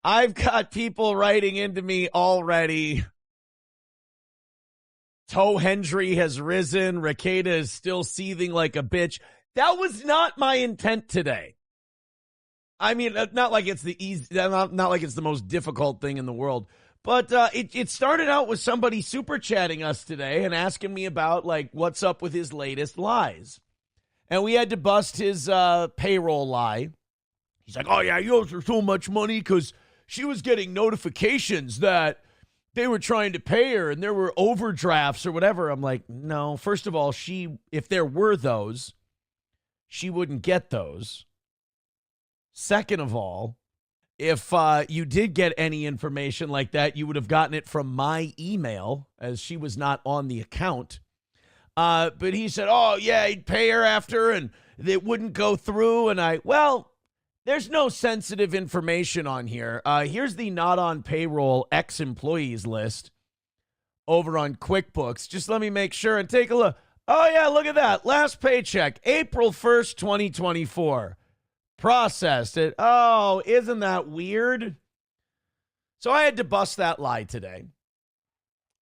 I've got people writing into me already. Toe Hendry has risen. Rakeda is still seething like a bitch. That was not my intent today. I mean, not like it's the easy, not like it's the most difficult thing in the world. But it started out with somebody super chatting us today and asking me about, like, what's up with his latest lies. And we had to bust his payroll lie. He's like, oh, yeah, you owe her so much money because she was getting notifications that they were trying to pay her and there were overdrafts or whatever. I'm like, no, first of all, if there were those, she wouldn't get those. Second of all, if you did get any information like that, you would have gotten it from my email, as she was not on the account. But he said, oh, yeah, he'd pay her after and it wouldn't go through. And there's no sensitive information on here. Here's the not on payroll ex-employees list over on QuickBooks. Just let me make sure and take a look. Oh, yeah, look at that. Last paycheck, April 1st, 2024. Processed it. Oh, isn't that weird? So I had to bust that lie today.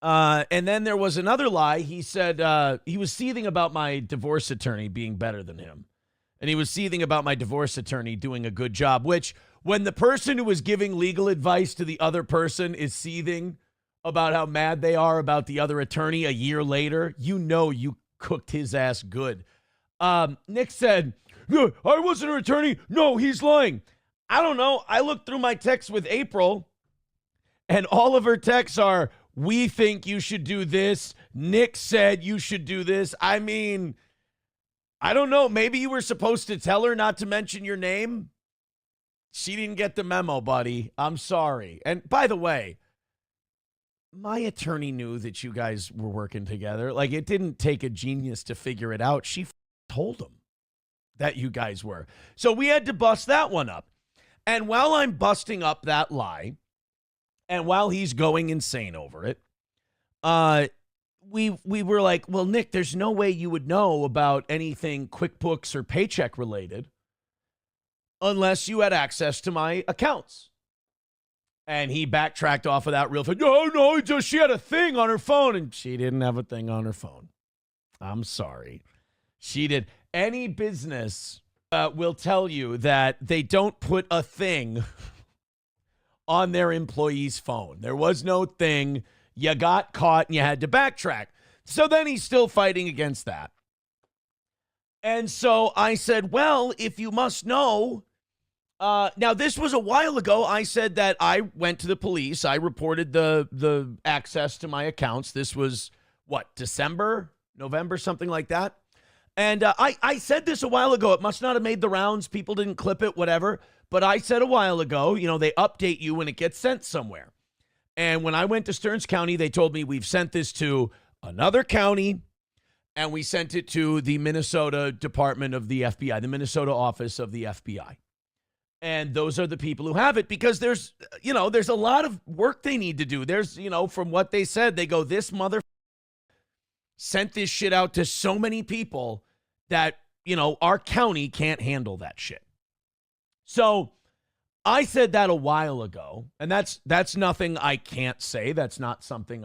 And then there was another lie. He said he was seething about my divorce attorney being better than him. And he was seething about my divorce attorney doing a good job, which when the person who was giving legal advice to the other person is seething about how mad they are about the other attorney a year later, you know you cooked his ass good. Nick said, no, I wasn't an attorney. No, he's lying. I don't know. I looked through my texts with April, and all of her texts are, we think you should do this. Nick said you should do this. I mean, I don't know. Maybe you were supposed to tell her not to mention your name. She didn't get the memo, buddy. I'm sorry. And by the way, my attorney knew that you guys were working together. Like, it didn't take a genius to figure it out. She told him that you guys were. So we had to bust that one up. And while I'm busting up that lie, and while he's going insane over it, we were like, well, Nick, there's no way you would know about anything QuickBooks or paycheck related unless you had access to my accounts. And he backtracked off of that real fast. No, she had a thing on her phone, and she didn't have a thing on her phone. I'm sorry. She did. Any business will tell you that they don't put a thing on their employee's phone. There was no thing. You got caught and you had to backtrack. So then he's still fighting against that. And so I said, well, if you must know, now this was a while ago. I said that I went to the police. I reported the access to my accounts. This was, December, November, something like that. And I said this a while ago. It must not have made the rounds. People didn't clip it, whatever. But I said a while ago, they update you when it gets sent somewhere. And when I went to Stearns County, they told me we've sent this to another county, and we sent it to the Minnesota Department of the FBI, the Minnesota office of the FBI. And those are the people who have it, because there's a lot of work they need to do. There's, from what they said, they go, this mother sent this shit out to so many people that, our county can't handle that shit. So I said that a while ago, and that's nothing I can't say. That's not something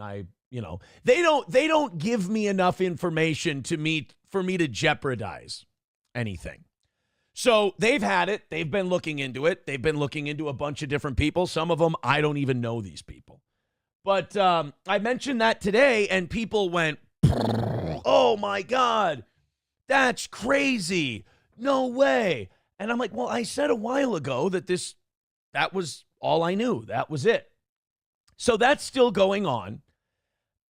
they don't give me enough information for me to jeopardize anything. So they've had it. They've been looking into it. They've been looking into a bunch of different people. Some of them, I don't even know these people. But I mentioned that today, and people went, oh my God, that's crazy. No way. And I'm like, well, I said a while ago that that was all I knew. That was it. So that's still going on.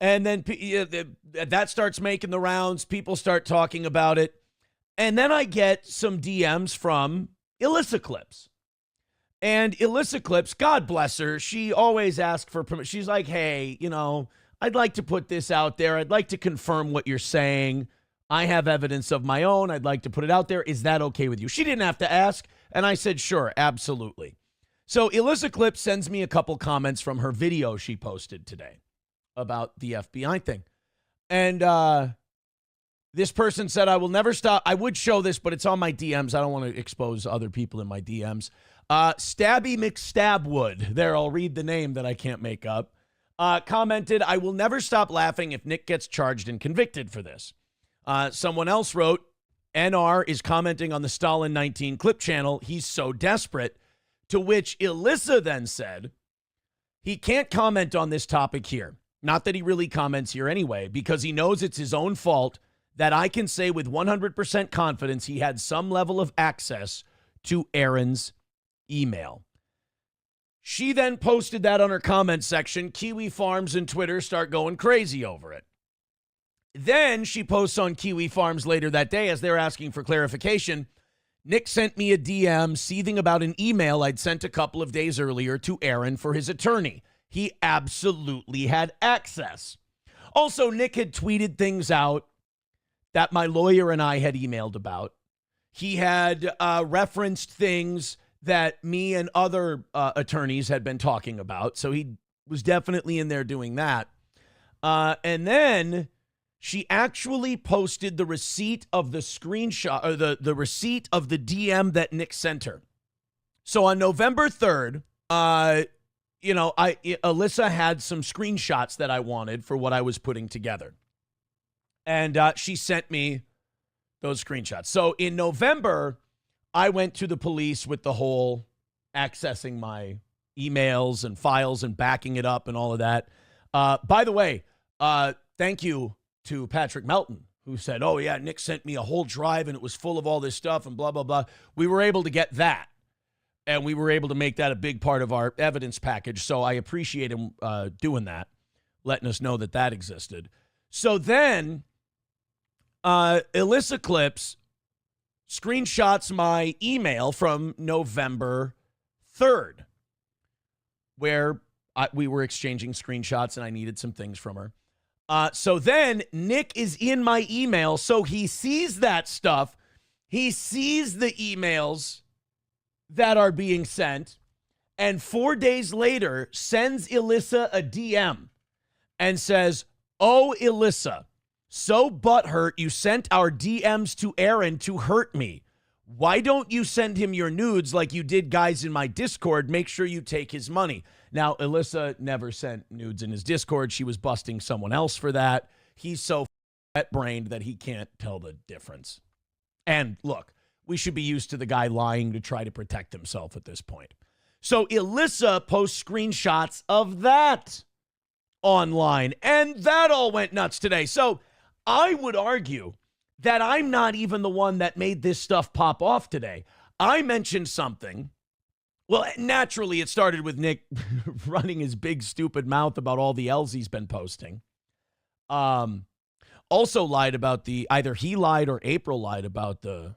And then that starts making the rounds. People start talking about it. And then I get some DMs from Alyssa Clips. And Alyssa Clips, God bless her, she always asks for permission. She's like, hey, I'd like to put this out there. I'd like to confirm what you're saying. I have evidence of my own. I'd like to put it out there. Is that okay with you? She didn't have to ask. And I said, sure, absolutely. So Alyssa Clip sends me a couple comments from her video she posted today about the FBI thing. And this person said, I will never stop. I would show this, but it's on my DMs. I don't want to expose other people in my DMs. Stabby McStabwood. There, I'll read the name that I can't make up. Commented, I will never stop laughing if Nick gets charged and convicted for this. Someone else wrote, NR is commenting on the Stalin 19 clip channel. He's so desperate. To which Alyssa then said, he can't comment on this topic here. Not that he really comments here anyway, because he knows it's his own fault, that I can say with 100% confidence he had some level of access to Aaron's email. She then posted that on her comment section. Kiwi Farms and Twitter start going crazy over it. Then she posts on Kiwi Farms later that day as they're asking for clarification. Nick sent me a DM seething about an email I'd sent a couple of days earlier to Aaron for his attorney. He absolutely had access. Also, Nick had tweeted things out that my lawyer and I had emailed about. He had referenced things that me and other attorneys had been talking about. So he was definitely in there doing that. And then she actually posted the receipt of the screenshot, or the receipt of the DM that Nick sent her. So on November 3rd, Alyssa had some screenshots that I wanted for what I was putting together. And she sent me those screenshots. So in November, I went to the police with the whole accessing my emails and files and backing it up and all of that. By the way, thank you to Patrick Melton, who said, oh, yeah, Nick sent me a whole drive and it was full of all this stuff and blah, blah, blah. We were able to get that. And we were able to make that a big part of our evidence package. So I appreciate him doing that, letting us know that that existed. So then Alyssa Clips screenshots my email from November 3rd, where we were exchanging screenshots and I needed some things from her. So then Nick is in my email, so he sees that stuff. He sees the emails that are being sent, and 4 days later sends Alyssa a DM and says, oh, Alyssa, so butthurt you sent our DMs to Aaron to hurt me. Why don't you send him your nudes like you did guys in my Discord? Make sure you take his money. Now, Alyssa never sent nudes in his Discord. She was busting someone else for that. He's so wet-brained that he can't tell the difference. And look, we should be used to the guy lying to try to protect himself at this point. So Alyssa posts screenshots of that online, and that all went nuts today. So I would argue that I'm not even the one that made this stuff pop off today. I mentioned something. Well, naturally, it started with Nick running his big, stupid mouth about all the L's he's been posting. Also lied about either he lied or April lied about the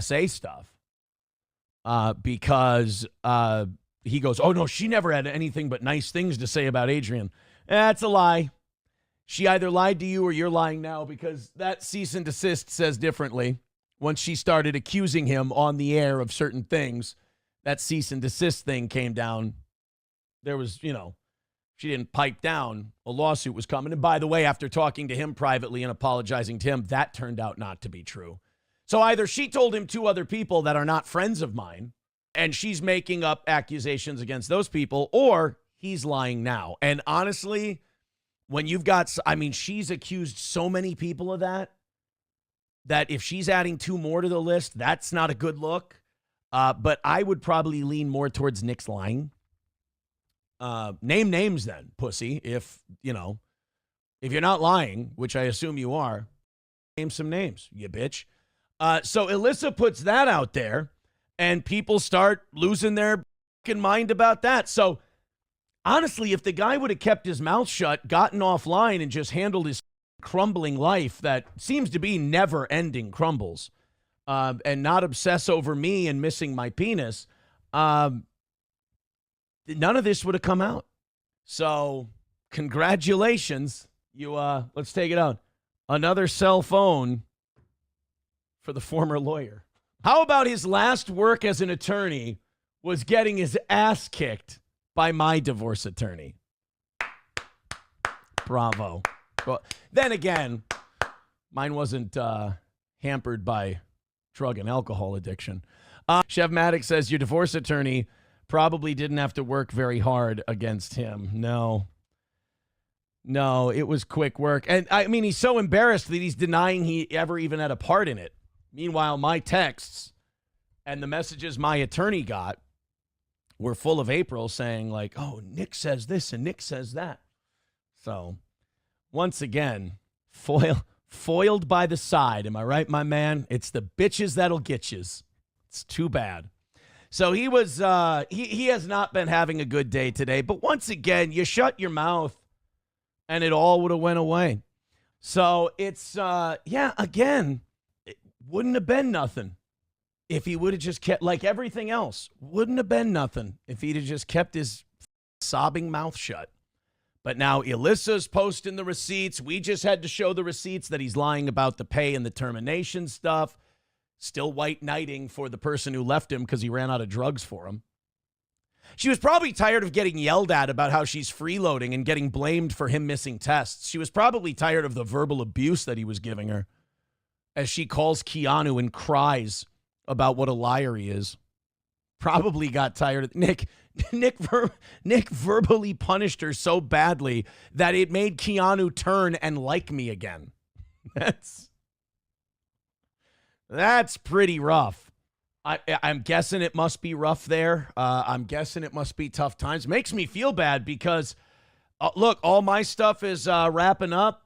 SA stuff. Because he goes, oh, no, she never had anything but nice things to say about Adrian. That's a lie. She either lied to you or you're lying now, because that cease and desist says differently. Once she started accusing him on the air of certain things, that cease and desist thing came down. There was, she didn't pipe down. A lawsuit was coming. And by the way, after talking to him privately and apologizing to him, that turned out not to be true. So either she told him two other people that are not friends of mine, and she's making up accusations against those people, or he's lying now. And honestly, when you've got, she's accused so many people of that if she's adding two more to the list, that's not a good look. But I would probably lean more towards Nick's lying. Name names then, pussy. If you're not lying, which I assume you are, name some names, you bitch. So Alyssa puts that out there, and people start losing their mind about that. So honestly, if the guy would have kept his mouth shut, gotten offline, and just handled his crumbling life that seems to be never-ending crumbles, and not obsess over me and missing my penis, none of this would have come out. So congratulations. Let's take it out. Another cell phone for the former lawyer. How about his last work as an attorney was getting his ass kicked by my divorce attorney? Bravo. Well, then again, mine wasn't hampered by drug and alcohol addiction. Chef Maddox says your divorce attorney probably didn't have to work very hard against him. No, it was quick work. And I mean, he's so embarrassed that he's denying he ever even had a part in it. Meanwhile, my texts and the messages my attorney got were full of April saying like, oh, Nick says this and Nick says that. So once again, foiled by the side. Am I right, my man? It's the bitches that'll get yous. It's too bad. So he was, he has not been having a good day today. But once again, you shut your mouth and it all would have went away. So it's, again, it wouldn't have been nothing if he would have just kept, like everything else, wouldn't have been nothing if he'd have just kept his sobbing mouth shut. But now Alyssa's posting the receipts. We just had to show the receipts that he's lying about the pay and the termination stuff. Still white knighting for the person who left him because he ran out of drugs for him. She was probably tired of getting yelled at about how she's freeloading and getting blamed for him missing tests. She was probably tired of the verbal abuse that he was giving her as she calls Keanu and cries about what a liar he is. Probably got tired of Nick verbally punished her so badly that it made Keanu turn and like me again. That's pretty rough. I'm guessing it must be rough there. I'm guessing it must be tough times. Makes me feel bad because, look, all my stuff is wrapping up.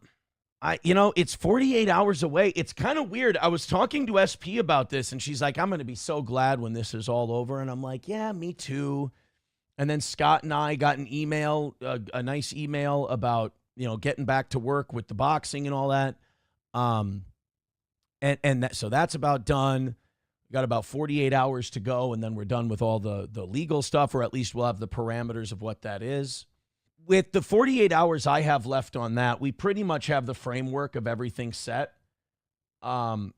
It's 48 hours away. It's kind of weird. I was talking to SP about this, and she's like, I'm going to be so glad when this is all over. And I'm like, yeah, me too. And then Scott and I got an email, a nice email about, getting back to work with the boxing and all that. So that's about done. We got about 48 hours to go, and then we're done with all the legal stuff, or at least we'll have the parameters of what that is. With the 48 hours I have left on that, we pretty much have the framework of everything set. But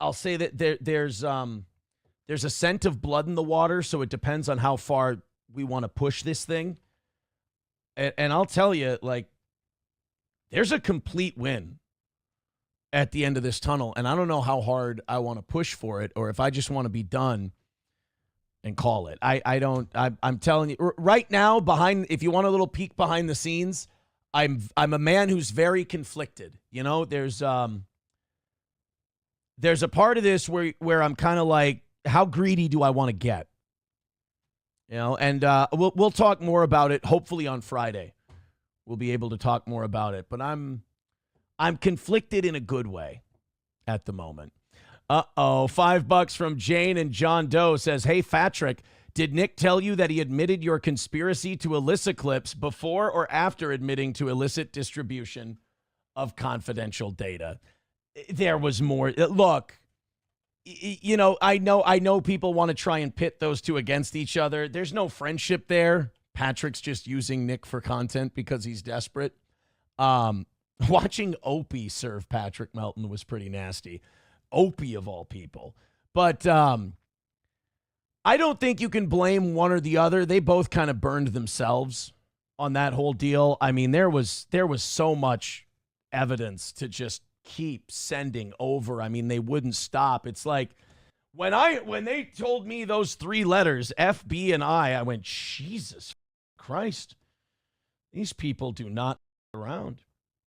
I'll say that there's a scent of blood in the water, so it depends on how far we want to push this thing. And I'll tell you, like, there's a complete win at the end of this tunnel, and I don't know how hard I want to push for it, or if I just want to be done and call it. I'm telling you right now, if you want a little peek behind the scenes, I'm a man who's very conflicted. There's a part of this where I'm kind of like, how greedy do I want to get? And we'll talk more about it hopefully on Friday. We'll be able to talk more about it, but I'm conflicted in a good way at the moment. $5 from Jane and John Doe says, hey, Fatrick, did Nick tell you that he admitted your conspiracy to illicit clips before or after admitting to illicit distribution of confidential data? There was more. Look, I know people want to try and pit those two against each other. There's no friendship there. Patrick's just using Nick for content because he's desperate. Watching Opie serve Patrick Melton was pretty nasty. Opie of all people. But I don't think you can blame one or the other. They both kind of burned themselves on that whole deal. I mean, there was so much evidence to just keep sending over. I mean, they wouldn't stop. It's like when they told me those three letters, FB and I went, Jesus Christ. These people do not around.